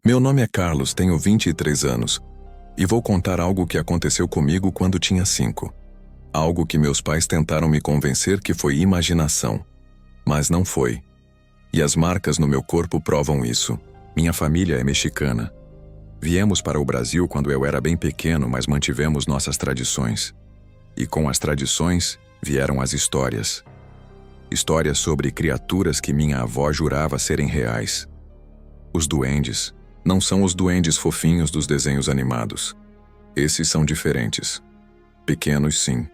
Meu nome é Carlos, tenho 23 anos e vou contar algo que aconteceu comigo quando tinha 5. Algo que meus pais tentaram me convencer que foi imaginação, mas não foi. E as marcas no meu corpo provam isso. Minha família é mexicana. Viemos para o Brasil quando eu era bem pequeno, mas mantivemos nossas tradições. E com as tradições vieram as histórias. Histórias sobre criaturas que minha avó jurava serem reais. Os duendes não são os duendes fofinhos dos desenhos animados. Esses são diferentes. Pequenos, sim,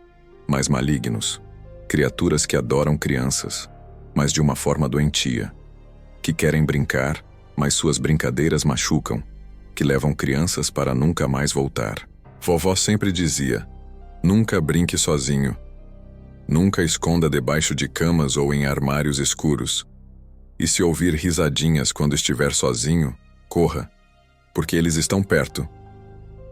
mas malignos. Criaturas que adoram crianças, mas de uma forma doentia. Que querem brincar, mas suas brincadeiras machucam. Que levam crianças para nunca mais voltar. Vovó sempre dizia: nunca brinque sozinho. Nunca esconda debaixo de camas ou em armários escuros. E se ouvir risadinhas quando estiver sozinho, corra, porque eles estão perto.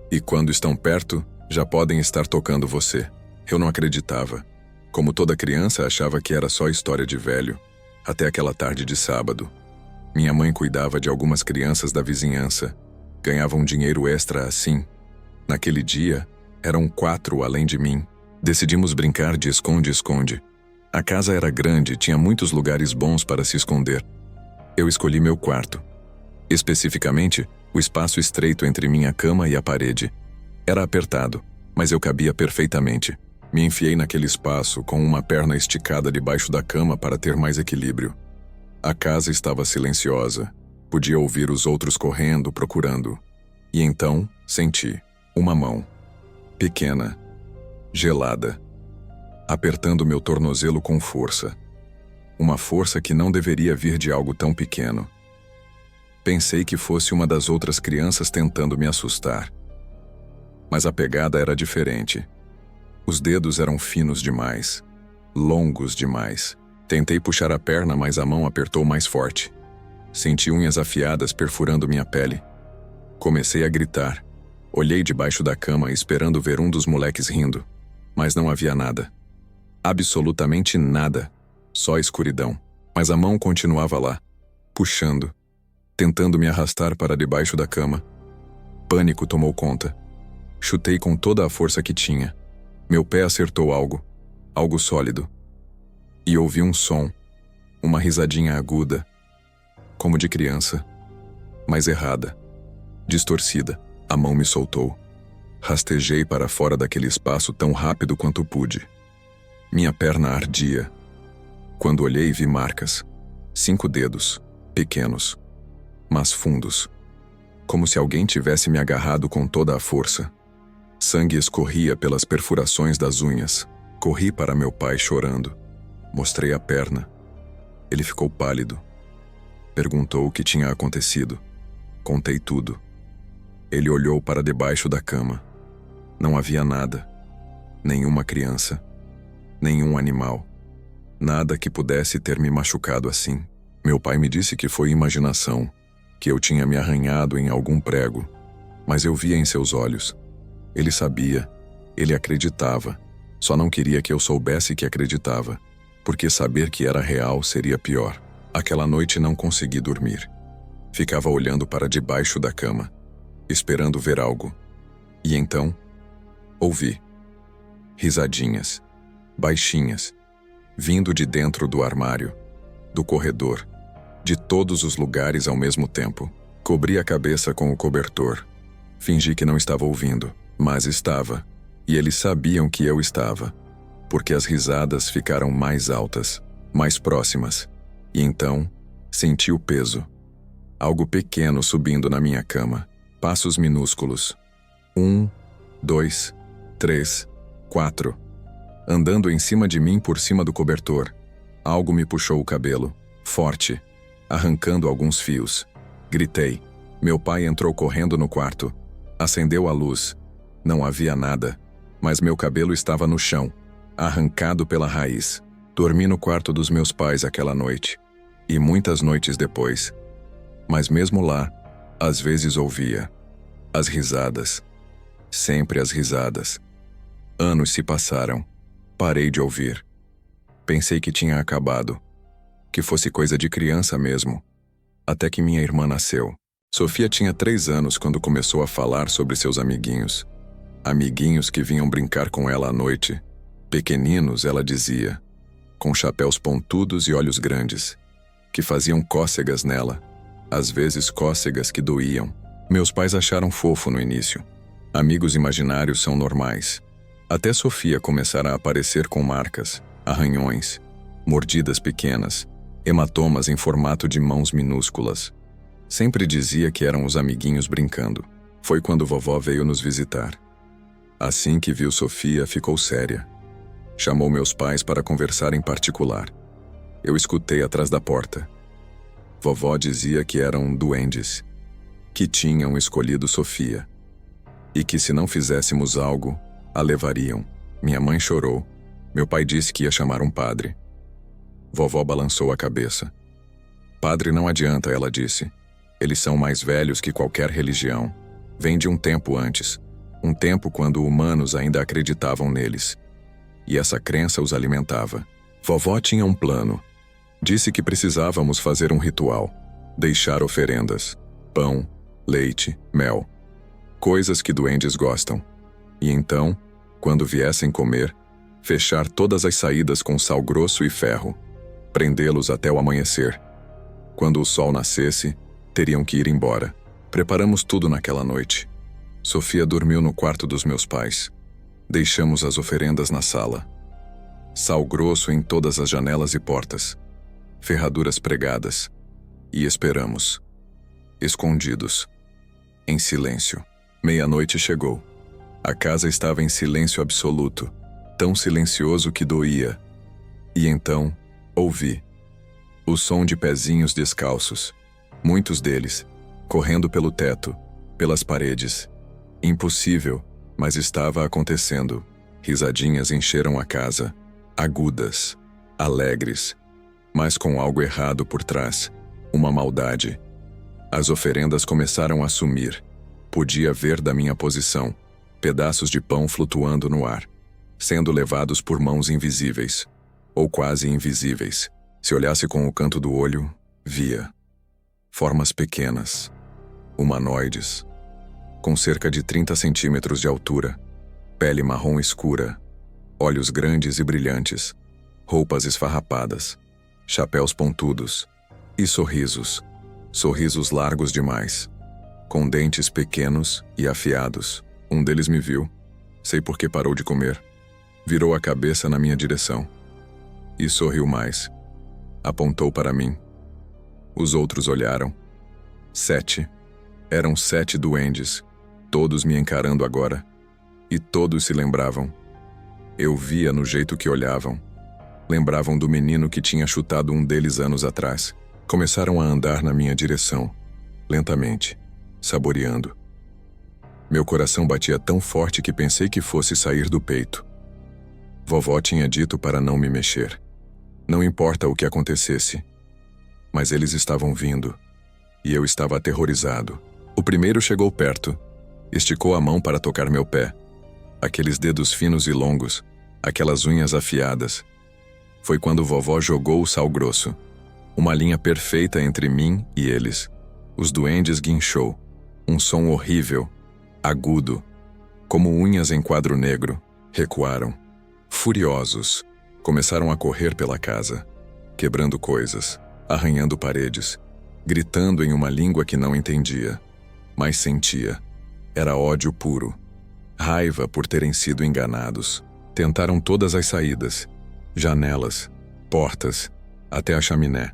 E quando estão perto, já podem estar tocando você. Eu não acreditava. Como toda criança, achava que era só história de velho, até aquela tarde de sábado. Minha mãe cuidava de algumas crianças da vizinhança. Ganhavam dinheiro extra assim. Naquele dia, eram 4 além de mim. Decidimos brincar de esconde-esconde. A casa era grande e tinha muitos lugares bons para se esconder. Eu escolhi meu quarto. Especificamente, o espaço estreito entre minha cama e a parede. Era apertado, mas eu cabia perfeitamente. Me enfiei naquele espaço com uma perna esticada debaixo da cama para ter mais equilíbrio. A casa estava silenciosa. Podia ouvir os outros correndo, procurando. E então, senti uma mão. Pequena. Gelada. Apertando meu tornozelo com força. Uma força que não deveria vir de algo tão pequeno. Pensei que fosse uma das outras crianças tentando me assustar. Mas a pegada era diferente. Os dedos eram finos demais. Longos demais. Tentei puxar a perna, mas a mão apertou mais forte. Senti unhas afiadas perfurando minha pele. Comecei a gritar. Olhei debaixo da cama esperando ver um dos moleques rindo. Mas não havia nada. Absolutamente nada. Só escuridão. Mas a mão continuava lá, puxando, tentando me arrastar para debaixo da cama. Pânico tomou conta. Chutei com toda a força que tinha. Meu pé acertou algo sólido. E ouvi um som, uma risadinha aguda, como de criança, mas errada, distorcida. A mão me soltou. Rastejei para fora daquele espaço tão rápido quanto pude. Minha perna ardia. Quando olhei, vi marcas. 5 dedos, pequenos, mas fundos. Como se alguém tivesse me agarrado com toda a força. Sangue escorria pelas perfurações das unhas. Corri para meu pai chorando. Mostrei a perna. Ele ficou pálido. Perguntou o que tinha acontecido. Contei tudo. Ele olhou para debaixo da cama. Não havia nada. Nenhuma criança. Nenhum animal. Nada que pudesse ter me machucado assim. Meu pai me disse que foi imaginação, que eu tinha me arranhado em algum prego. Mas eu via em seus olhos. Ele sabia. Ele acreditava. Só não queria que eu soubesse que acreditava, porque saber que era real seria pior. Aquela noite não consegui dormir. Ficava olhando para debaixo da cama, esperando ver algo. E então, ouvi. Risadinhas. Baixinhas. Vindo de dentro do armário. Do corredor. De todos os lugares ao mesmo tempo. Cobri a cabeça com o cobertor. Fingi que não estava ouvindo, mas estava. E eles sabiam que eu estava. Porque as risadas ficaram mais altas, mais próximas. E então, senti o peso. Algo pequeno subindo na minha cama. Passos minúsculos. 1, 2, 3, 4. Andando em cima de mim por cima do cobertor. Algo me puxou o cabelo, forte, arrancando alguns fios. Gritei. Meu pai entrou correndo no quarto. Acendeu a luz. Não havia nada, mas meu cabelo estava no chão, arrancado pela raiz. Dormi no quarto dos meus pais aquela noite, e muitas noites depois. Mas mesmo lá, às vezes ouvia as risadas. Sempre as risadas. Anos se passaram. Parei de ouvir. Pensei que tinha acabado, que fosse coisa de criança mesmo, até que minha irmã nasceu. Sofia tinha 3 anos quando começou a falar sobre seus amiguinhos. Amiguinhos que vinham brincar com ela à noite. Pequeninos, ela dizia, com chapéus pontudos e olhos grandes, que faziam cócegas nela, às vezes cócegas que doíam. Meus pais acharam fofo no início. Amigos imaginários são normais. Até Sofia começar a aparecer com marcas, arranhões, mordidas pequenas, hematomas em formato de mãos minúsculas. Sempre dizia que eram os amiguinhos brincando. Foi quando vovó veio nos visitar. Assim que viu Sofia, ficou séria. Chamou meus pais para conversar em particular. Eu escutei atrás da porta. Vovó dizia que eram duendes, que tinham escolhido Sofia, e que se não fizéssemos algo, a levariam. Minha mãe chorou. Meu pai disse que ia chamar um padre. Vovó balançou a cabeça. Padre não adianta, ela disse. Eles são mais velhos que qualquer religião. Vem de um tempo antes. Um tempo quando humanos ainda acreditavam neles. E essa crença os alimentava. Vovó tinha um plano. Disse que precisávamos fazer um ritual. Deixar oferendas. Pão, leite, mel. Coisas que duendes gostam. E então, quando viessem comer, fechar todas as saídas com sal grosso e ferro. Prendê-los até o amanhecer. Quando o sol nascesse, teriam que ir embora. Preparamos tudo naquela noite. Sofia dormiu no quarto dos meus pais. Deixamos as oferendas na sala. Sal grosso em todas as janelas e portas. Ferraduras pregadas. E esperamos. Escondidos. Em silêncio. Meia-noite chegou. A casa estava em silêncio absoluto. Tão silencioso que doía. E então, ouvi. O som de pezinhos descalços. Muitos deles, correndo pelo teto, pelas paredes. Impossível, mas estava acontecendo. Risadinhas encheram a casa, agudas, alegres, mas com algo errado por trás, uma maldade. As oferendas começaram a sumir. Podia ver da minha posição, pedaços de pão flutuando no ar, sendo levados por mãos invisíveis, ou quase invisíveis. Se olhasse com o canto do olho, via. Formas pequenas, humanoides, com cerca de 30 centímetros de altura, pele marrom escura, olhos grandes e brilhantes, roupas esfarrapadas, chapéus pontudos e sorrisos, sorrisos largos demais, com dentes pequenos e afiados. Um deles me viu, sei por que parou de comer, virou a cabeça na minha direção e sorriu mais, apontou para mim. Os outros olharam. 7. Eram 7 duendes, todos me encarando agora. E todos se lembravam. Eu via no jeito que olhavam. Lembravam do menino que tinha chutado um deles anos atrás. Começaram a andar na minha direção, lentamente, saboreando. Meu coração batia tão forte que pensei que fosse sair do peito. Vovó tinha dito para não me mexer. Não importa o que acontecesse. Mas eles estavam vindo, e eu estava aterrorizado. O primeiro chegou perto, esticou a mão para tocar meu pé. Aqueles dedos finos e longos, aquelas unhas afiadas. Foi quando vovó jogou o sal grosso. Uma linha perfeita entre mim e eles. Os duendes guinchou. Um som horrível, agudo, como unhas em quadro negro. Recuaram. Furiosos, começaram a correr pela casa, quebrando coisas, arranhando paredes, gritando em uma língua que não entendia, mas sentia. Era ódio puro, raiva por terem sido enganados. Tentaram todas as saídas, janelas, portas, até a chaminé.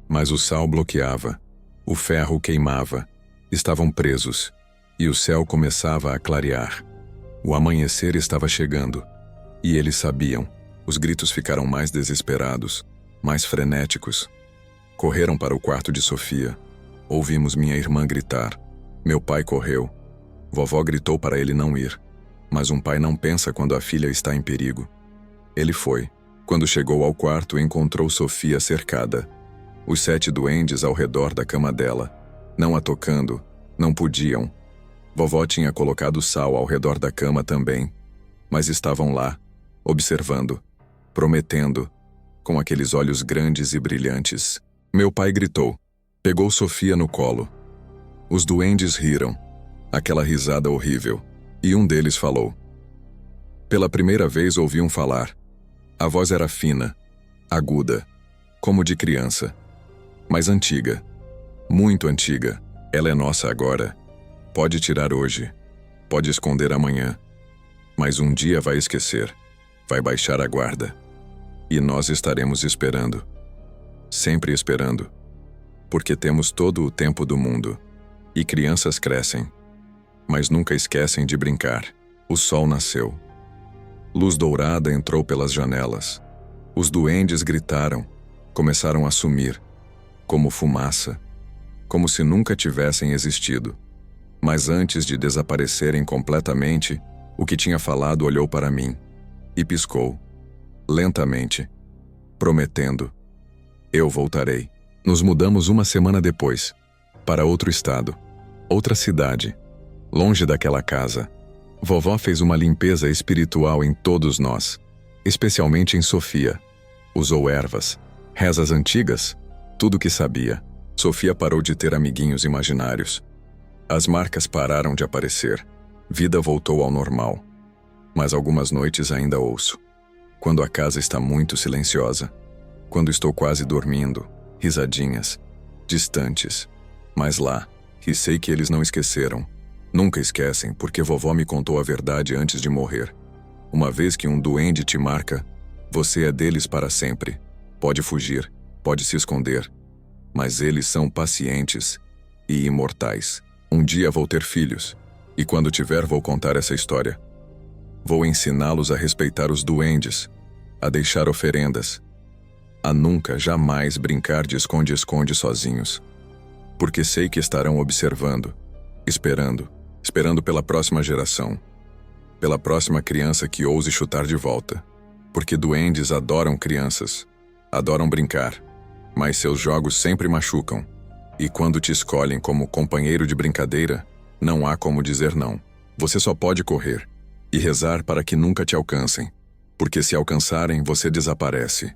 Mas o sal bloqueava, o ferro queimava, estavam presos, e o céu começava a clarear. O amanhecer estava chegando, e eles sabiam. Os gritos ficaram mais desesperados, mais frenéticos. Correram para o quarto de Sofia. Ouvimos minha irmã gritar. Meu pai correu. Vovó gritou para ele não ir. Mas um pai não pensa quando a filha está em perigo. Ele foi. Quando chegou ao quarto, encontrou Sofia cercada. Os 7 duendes ao redor da cama dela. Não a tocando. Não podiam. Vovó tinha colocado sal ao redor da cama também. Mas estavam lá, observando, prometendo, com aqueles olhos grandes e brilhantes. Meu pai gritou. Pegou Sofia no colo. Os duendes riram, aquela risada horrível, e um deles falou. Pela primeira vez ouvi um falar. A voz era fina, aguda, como de criança, mas antiga, muito antiga. Ela é nossa agora. Pode tirar hoje, pode esconder amanhã, mas um dia vai esquecer, vai baixar a guarda. E nós estaremos esperando, sempre esperando, porque temos todo o tempo do mundo. E crianças crescem, mas nunca esquecem de brincar. O sol nasceu. Luz dourada entrou pelas janelas. Os duendes gritaram, começaram a sumir, como fumaça, como se nunca tivessem existido. Mas antes de desaparecerem completamente, o que tinha falado olhou para mim e piscou, lentamente, prometendo: eu voltarei. Nos mudamos uma semana depois, para outro estado, outra cidade, longe daquela casa. Vovó fez uma limpeza espiritual em todos nós, especialmente em Sofia. Usou ervas, rezas antigas, tudo o que sabia. Sofia parou de ter amiguinhos imaginários. As marcas pararam de aparecer. Vida voltou ao normal. Mas algumas noites ainda ouço. Quando a casa está muito silenciosa. Quando estou quase dormindo, risadinhas, distantes. Mas lá, e sei que eles não esqueceram. Nunca esquecem, porque vovó me contou a verdade antes de morrer. Uma vez que um duende te marca, você é deles para sempre. Pode fugir, pode se esconder, mas eles são pacientes e imortais. Um dia vou ter filhos, e quando tiver vou contar essa história. Vou ensiná-los a respeitar os duendes, a deixar oferendas, a nunca, jamais brincar de esconde-esconde sozinhos. Porque sei que estarão observando, esperando pela próxima geração, pela próxima criança que ouse chutar de volta. Porque duendes adoram crianças, adoram brincar, mas seus jogos sempre machucam. E quando te escolhem como companheiro de brincadeira, não há como dizer não. Você só pode correr e rezar para que nunca te alcancem, porque se alcançarem, você desaparece.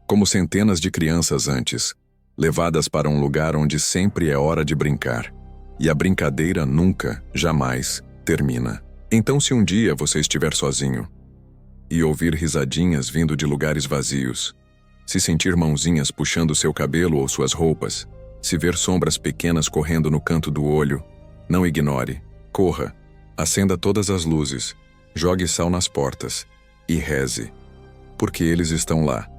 Como centenas de crianças antes, levadas para um lugar onde sempre é hora de brincar. E a brincadeira nunca, jamais, termina. Então, se um dia você estiver sozinho e ouvir risadinhas vindo de lugares vazios, se sentir mãozinhas puxando seu cabelo ou suas roupas, se ver sombras pequenas correndo no canto do olho, não ignore, corra, acenda todas as luzes, jogue sal nas portas e reze, porque eles estão lá,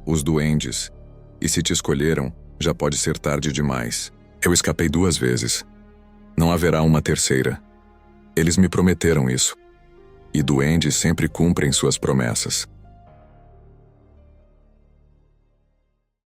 os duendes, e se te escolheram, já pode ser tarde demais. Eu escapei 2 vezes. Não haverá uma terceira. Eles me prometeram isso. E duendes sempre cumprem suas promessas.